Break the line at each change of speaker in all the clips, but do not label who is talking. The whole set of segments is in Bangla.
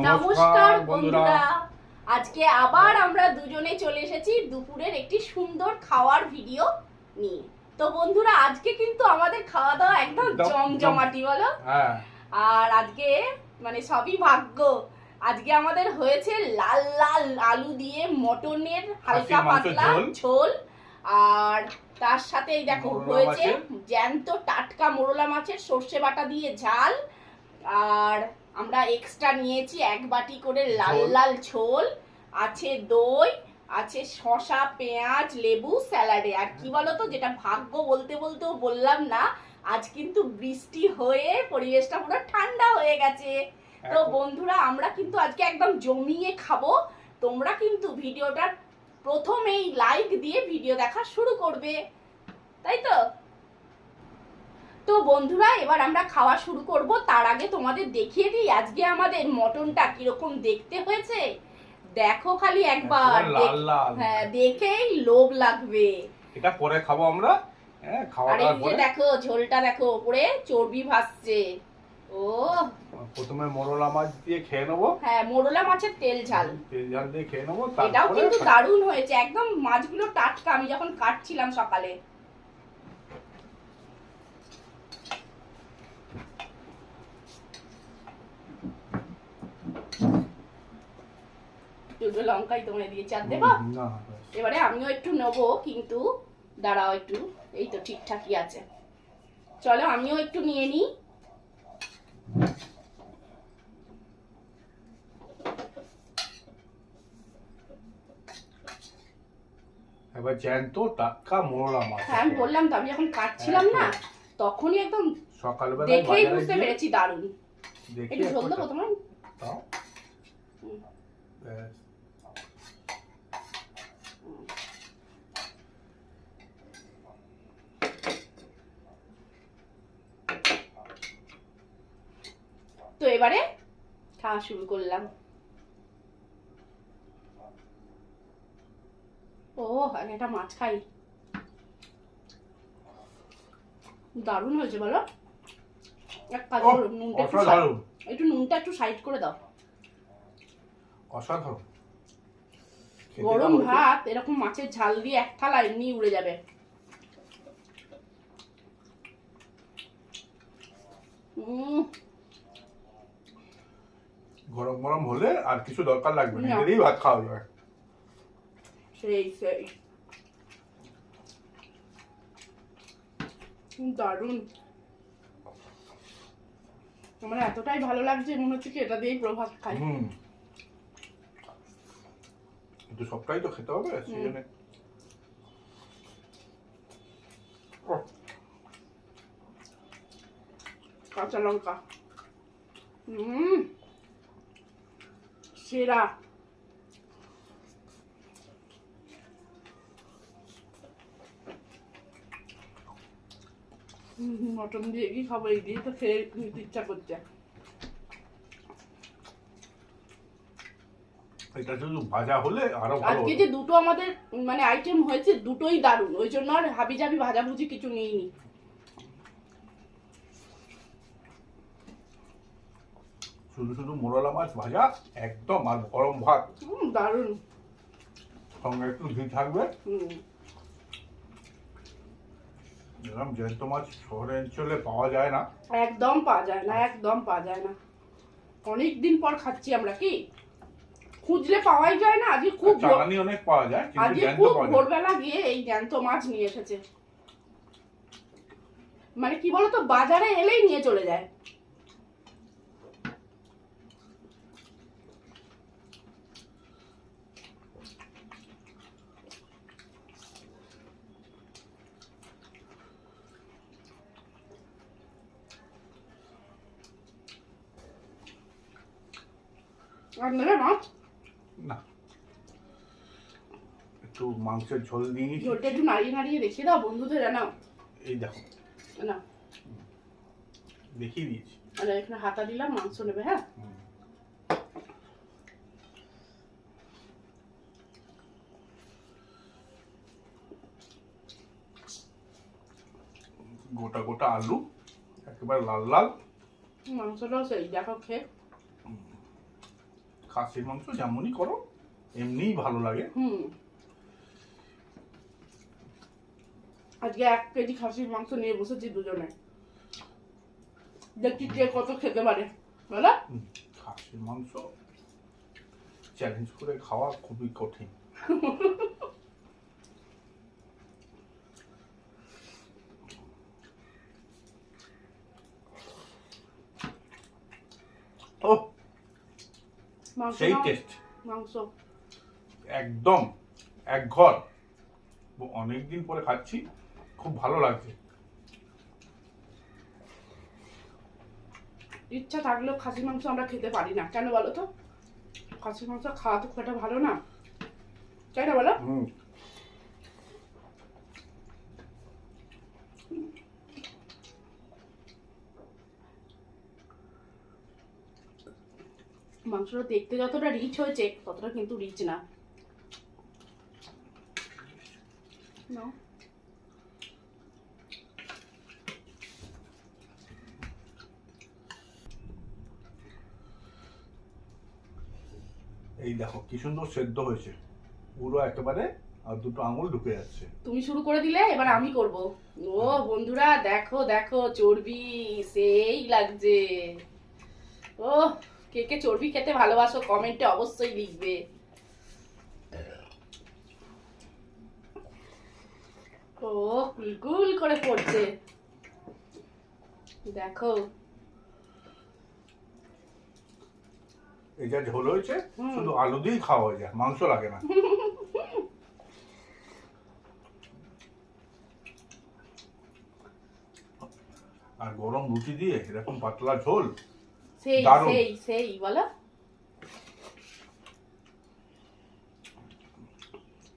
নমস্কার বন্ধুরা, আজকে আবার আমরা দুজনে চলে এসেছি দুপুরের একটি সুন্দর খাওয়ার ভিডিও নিয়ে। তো বন্ধুরা, আজকে কিন্তু আমাদের খাওয়া দাওয়া একদম জমজমাটি, বলো। আর আজকে মানে সবই ভাগ্য। আজকে আমাদের হয়েছে লাল লাল আলু দিয়ে মটনের হালকা পাতলা ঝোল, আর তার সাথে এই দেখো হয়েছে জ্যান্ত টাটকা মোরলা মাছের সর্ষে বাটা দিয়ে ঝাল, আর আমরা এক্সট্রা নিয়েছি এক বাটি করে লাল লাল ঝোল, আছে দই, আছে শসা পেঁয়াজ লেবু স্যালাডে। আর কি বলতো, যেটা ভাগ্য বলতে বলতেও বললাম না, আজ কিন্তু বৃষ্টি হয়ে পরিবেশটা পুরো ঠান্ডা হয়ে গেছে। তো বন্ধুরা, আমরা কিন্তু আজকে একদম জমিয়ে খাবো। তোমরা কিন্তু ভিডিওটা প্রথমেই লাইক দিয়ে ভিডিও দেখা শুরু করবে, তাই তো? তো বন্ধুরা, এবার আমরা খাওয়া শুরু করব। তার আগে তোমাদের দেখিয়ে দিই আজকে আমাদের মটনটা কিরকম দেখতে হয়েছে। দেখো খালি একবার, হ্যাঁ, দেখেই লোভ লাগবে।
এটা পরে খাবো আমরা। হ্যাঁ, খাওয়ার পরে
দেখো ঝোলটা দেখো, উপরে চর্বি ভাসছে। ও,
প্রথমে মোরলা মাছ দিয়ে খেয়ে নেবো।
হ্যাঁ, মোরলা মাছের তেল ঝাল
দিয়ে খেয়ে নেবো।
এটাও কিন্তু দারুণ হয়েছে, একদম মাছগুলো টাটকা। আমি যখন কাটছিলাম সকালে। দুটো লঙ্কাই তোমায় দিয়ে চার দেবো। এবারে আমিও একটু নেবো, কিন্তু দাঁড়াও একটু। এই তো ঠিকঠাকই আছে, চলো আমিও একটু নিয়ে নিই।
এবার জ্যান্ত টাটকা মোরলা মাছ।
হ্যাঁ, আমি বললাম তো, আমি যখন কাটছিলাম না তখনই একদম
সকালবেলা
দেখেই বুঝতে পেরেছি দারুণ। একটু ঝোল দেবো তোমার? তো এবারে খাওয়া শুরু করলাম। ও, আমি একটা মাছ খাই। দারুণ হয়েছে বলো। এক কাজ করো, নুনটা একটু নুনটা একটু সাইড করে দাও।
অসাধারণ।
গরম ভাত এরকম মাছের ঝাল দিয়ে এক থালা এমনি উড়ে যাবে।
গরম গরম হলে আর কিছু দরকার লাগবে না, এটাই ভাত খাওয়া যাবে।
সেই সেই দারুণ। আমার এতটাই ভালো লাগছে, মনে হচ্ছে কি এটা দিয়েই প্রভাত খাই।
কিন্তু সবটাই তো খেতে হবে, সেই জন্য।
কাঁচা লঙ্কা সেরা। মটন দিয়ে কি খাবো, এই দিয়ে তো খেয়ে নিতে ইচ্ছা করছে।
এটা শুধু ভাজা হলে আরো ভালো।
আজকে যে দুটো আমাদের মানে আইটেম হয়েছে, দুটোই দারুণ। ওই জন্য আর হাবিজাবি ভাজাভুজি কিছু নেইনি।
শুধু শুধু মোরলা মাছ ভাজা একদম, আর গরম ভাত
দারুণ।
সঙ্গে একটু ঘি থাকবে। এরকম জ্যান্ত মাছ শহরে অঞ্চলে পাওয়া যায় না,
একদম পাওয়া যায় না, একদম পাওয়া যায় না। অনেকদিন পর খাচ্ছি আমরা, কি খুঁজলে পাওয়াই যায় না। আজকে খুব
চালানি অনেক পাওয়া যায়, কিন্তু জ্যান্ত পাওয়া যায়।
ভোরবেলা গিয়ে এই জ্যান্ত মাছ নিয়ে এসেছে। মানে কি বলতো, বাজারে এলেই নিয়ে চলে যায়। আর নেবে মাছ?
না, একটু মাংসের ঝোল দিয়ে
ঝোলটা একটু নাড়িয়ে নাড়িয়ে রেখে দাও বন্ধুদের। জানাও,
এই দেখো
না
দেখিয়ে দিয়েছি।
আরে এখানে হাতা দিলাম, মাংস নেবে। হ্যাঁ,
গোটা গোটা আলু একেবারে লাল লাল।
মাংসটাও সেই দেখো খেয়ে।
খাসির মাংস যেমনই করো এমনিই ভালো লাগে।
আজকে 1 কেজি খাসির মাংস নিয়ে বসেছি দুজনে, দেখি কে কত খেতে পারে বলো।
খাসির মাংস চ্যালেঞ্জ করে খাওয়া খুবই কঠিন। ও সেই টেস্ট,
মাংস
একদম এক ঘর। অনেকদিন পরে খাচ্ছি, খুব ভালো লাগছে।
ইচ্ছা থাকলেও খাসির মাংস আমরা খেতে পারি না, কেন বলো তো? খাসির মাংস খাওয়া তো খুব একটা ভালো না, তাই না বলো? মাংসটা দেখতে যতটা রিচ হয়েছে ততটা কিন্তু রিচ না।
এই দেখো কি সুন্দর সেদ্ধ হয়েছে, পুরো একেবারে আর দুটো আঙুল ঢুকে যাচ্ছে।
তুমি শুরু করে দিলে, এবার আমি করব। ও বন্ধুরা দেখো দেখো, চর্বি সেই লাগছে। ও কে কে চর্বি খেতে ভালোবাসো কমেন্টে অবশ্যই লিখবে। ও কুলকুল করে পড়ছে, দেখো।
এই যা ঝোল হয়েছে শুধু আলু দিয়েই খাওয়া হয়ে যায়, মাংস লাগে না। আর গরম রুটি দিয়ে এরকম পাতলা ঝোল
সেই
দারুণ।
সেই সেই বলো।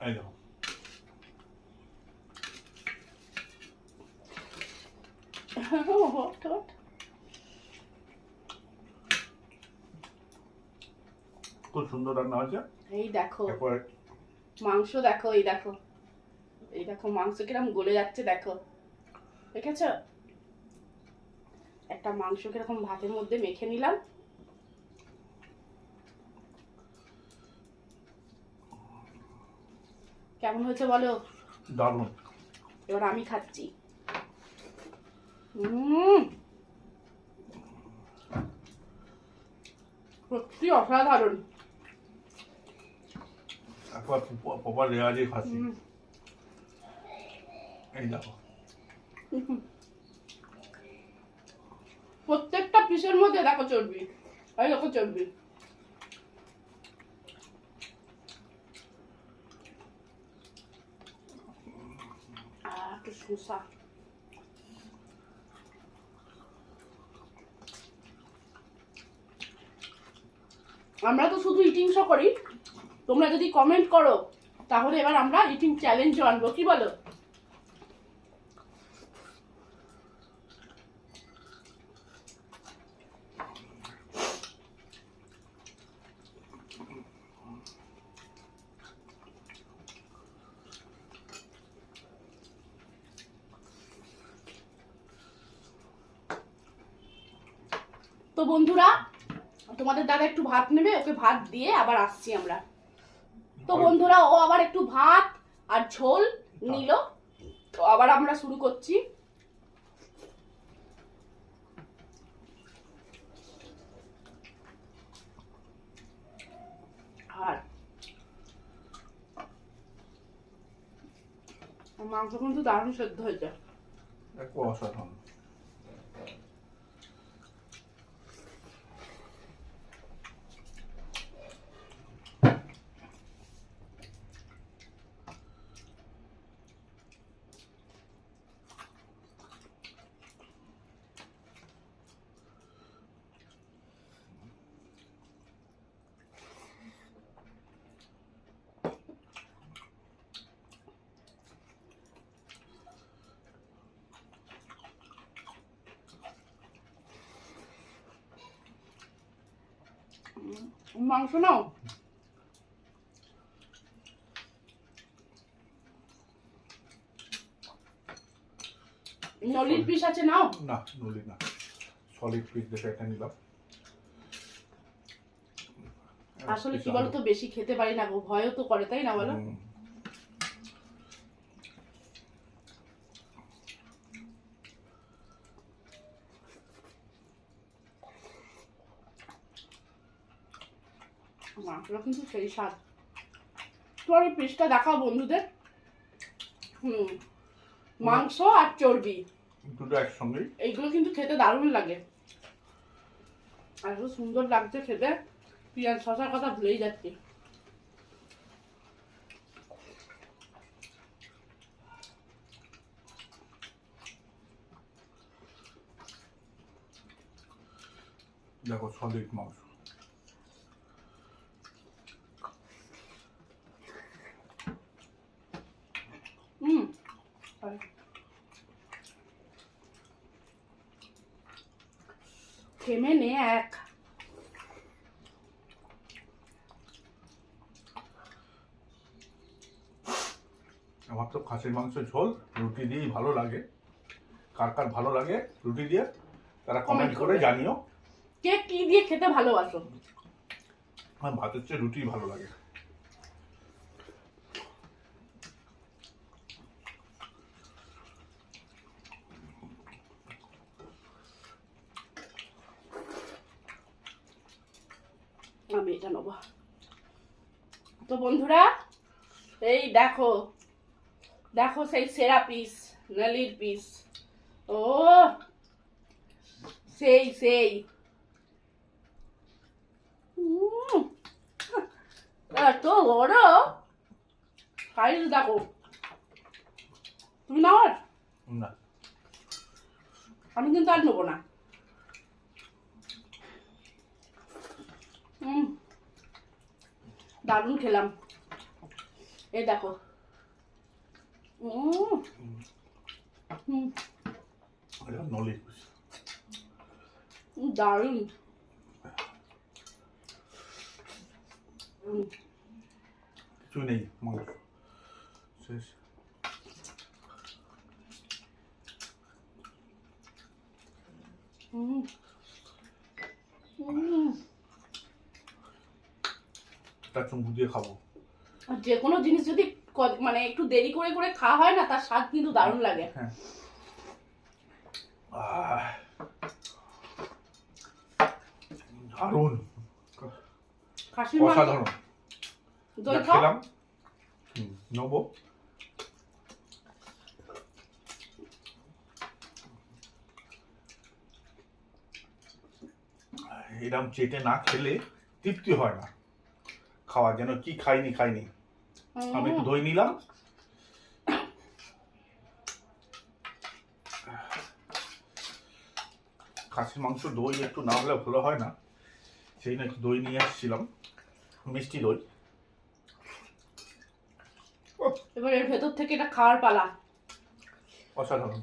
এই দেখো খুব সুন্দর রান্না হয়েছে।
এই দেখো
এরপর
মাংস, দেখো এই দেখো, এই দেখো মাংস কিরকম গলে যাচ্ছে, দেখো দেখেছো? একটা মাংস কিরকম ভাতের মধ্যে মেখে নিলাম। কেমন হয়েছে বলো?
দারুণ।
এবার আমি খাচ্ছি। সত্যি অসাধারণ।
একবার প্রপার রেওয়াজে খাচ্ছি। এই দেখো
প্রত্যেকটা পিসের মধ্যে দেখো চর্বি, এই দেখো চর্বি। একটু শসা, আমরা তো শুধু ইটিং শো করি, তোমরা যদি কমেন্ট করো তাহলে এবার আমরা ইটিং চ্যালেঞ্জও আনবো, কি বলো? তো বন্ধুরা, তোমাদের দাদা একটু ভাত নেবে, ওকে ভাত দিয়ে আবার আসছি আমরা। তো বন্ধুরা, ও আবার একটু ভাত আর ঝোল নিল, তো আবার আমরা শুরু করছি। আর মাংস কিন্তু দারুণ সেদ্ধ হয়েছে,
একবার অসাধারণ।
মাংস নাও। নলির পিস আছে, নাও।
না নলি না, সলিড পিস দেখে একটা নিলাম।
আসলে কি বলতো, বেশি খেতে পারি না গো, ভয়ও তো করে, তাই না বলো? মাংসটা কিন্তু সেই স্বাদ। তোমার এই পিসটা দেখাও বন্ধুদের। মাংস আর চর্বি
দুটো একসঙ্গে,
এইগুলো কিন্তু খেতে দারুণ লাগে। আর এত সুন্দর লাগছে খেতে, পেঁয়াজ শসার কথা ভুলেই যাচ্ছি।
দেখো সলিড মাংস।
খেমে নে এক।
আমার তো খাসির মাংস ঝোল রুটি দিয়েই ভালো লাগে। কার কার ভালো লাগে রুটি দিয়ে তারা কমেন্ট করে জানিও।
কে কি দিয়ে খেতে ভালোবাসো?
আমার ভাতের চেয়ে রুটি ভালো লাগে।
আমি এটা নেবো। তো বন্ধুরা, এই দেখো দেখো সেই সেরা পিস, নলির পিস। ও সেই সেই এত বড় সাইজ দেখো। তুমি নাও? আর
না,
আমি কিন্তু আর নেবো না। দারুণ খেলাম। এই দেখো
নলির পিস
দারুণ।
কিছুই নেই, মাংস শেষ। তার চুমু দিয়ে খাবো।
যে কোনো জিনিস যদি মানে একটু দেরি করে করে খাওয়া হয় না, তার স্বাদ কিন্তু দারুণ লাগে।
হ্যাঁ। দারুণ,
খাসির মাংস
অসাধারণ।
দই
যা
খাও?
খেলাম নেবো। এরকম চেটে না খেলে তৃপ্তি হয় না। খাওয়া যেন কি খাইনি। আমি একটু দই নিলাম। খাসির মাংস দই একটু না হলে ভালো হয় না, সেই না একটু দই নিয়ে আসছিলাম, মিষ্টি দই।
এবার এর ভেতর থেকে এটা খাওয়ার পালা।
অসাধারণ,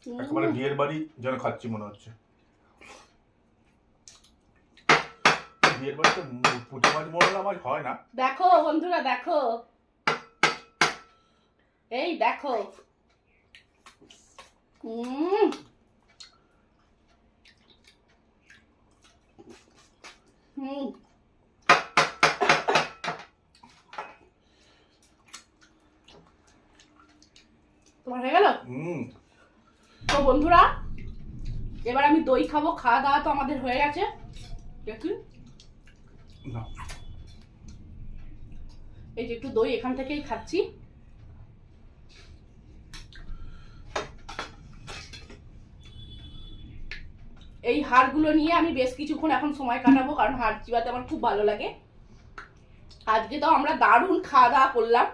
একেবারে বিয়ের বাড়ি যেন খাচ্ছি মনে হচ্ছে। বিয়ের বাড়িতে পুঁটি মাছ মোড়লা মাছ হয় না।
দেখো বন্ধুরা, দেখো এই দেখো। তোমার হয়ে গেল? তো বন্ধুরা, এবার আমি দই খাবো। খাওয়া দাওয়া তো আমাদের হয়ে গেছে। দেখুন এই যে একটু দই এখান থেকেই খাচ্ছি। এই হাড়গুলো নিয়ে আমি বেশ কিছুক্ষণ এখন সময় কাটাবো, কারণ হাড় চিবাতে আমার খুব ভালো লাগে। আজকে তো আমরা দারুণ খাওয়া দাওয়া করলাম,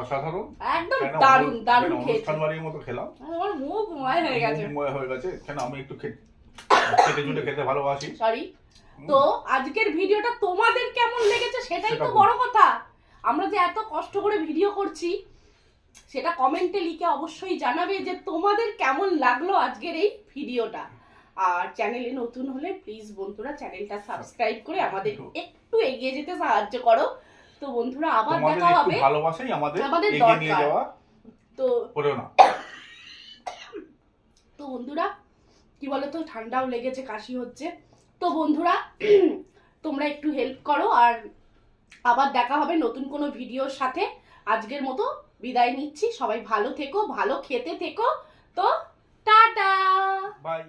অসাধারণ,
একদম দারুণ দারুণ খেয়েছি।
অনুষ্ঠান বাড়ির মতো খেলাম।
আমার মুখ ময় হয়ে গেছে।
ময় হয়ে গেছে, কেন আমি একটু খেতে জুটে খেতে ভালোবাসি।
সরি। তো আজকের ভিডিওটা তোমাদের কেমন লেগেছে সেটাই তো
সেটা
বড় কথা। আমরা যে এত কষ্ট করে ভিডিও করছি, সেটা কমেন্টে লিখে অবশ্যই জানাবে যে তোমাদের কেমন লাগলো আজকের এই ভিডিওটা। আর চ্যানেলে নতুন হলে প্লিজ বন্ধুরা চ্যানেলটা সাবস্ক্রাইব করে আমাদের একটু এগিয়ে যেতে সাহায্য করো। তো বন্ধুরা আবার দেখা হবে।
ভালোবাসাই আমাদের
এগিয়ে নিয়ে যাওয়া। তো
পড়েও না। তো
বন্ধুরা কি বলতো, ঠান্ডাও লেগেছে, কাশি হচ্ছে, তো বন্ধুরা তোমরা একটু হেল্প করো, আর আবার দেখা হবে নতুন কোনো ভিডিওর সাথে। আজকের মতো বিদায় নিচ্ছি, সবাই ভালো থেকো, ভালো খেতে থেকো। তো টাটা।
বাই।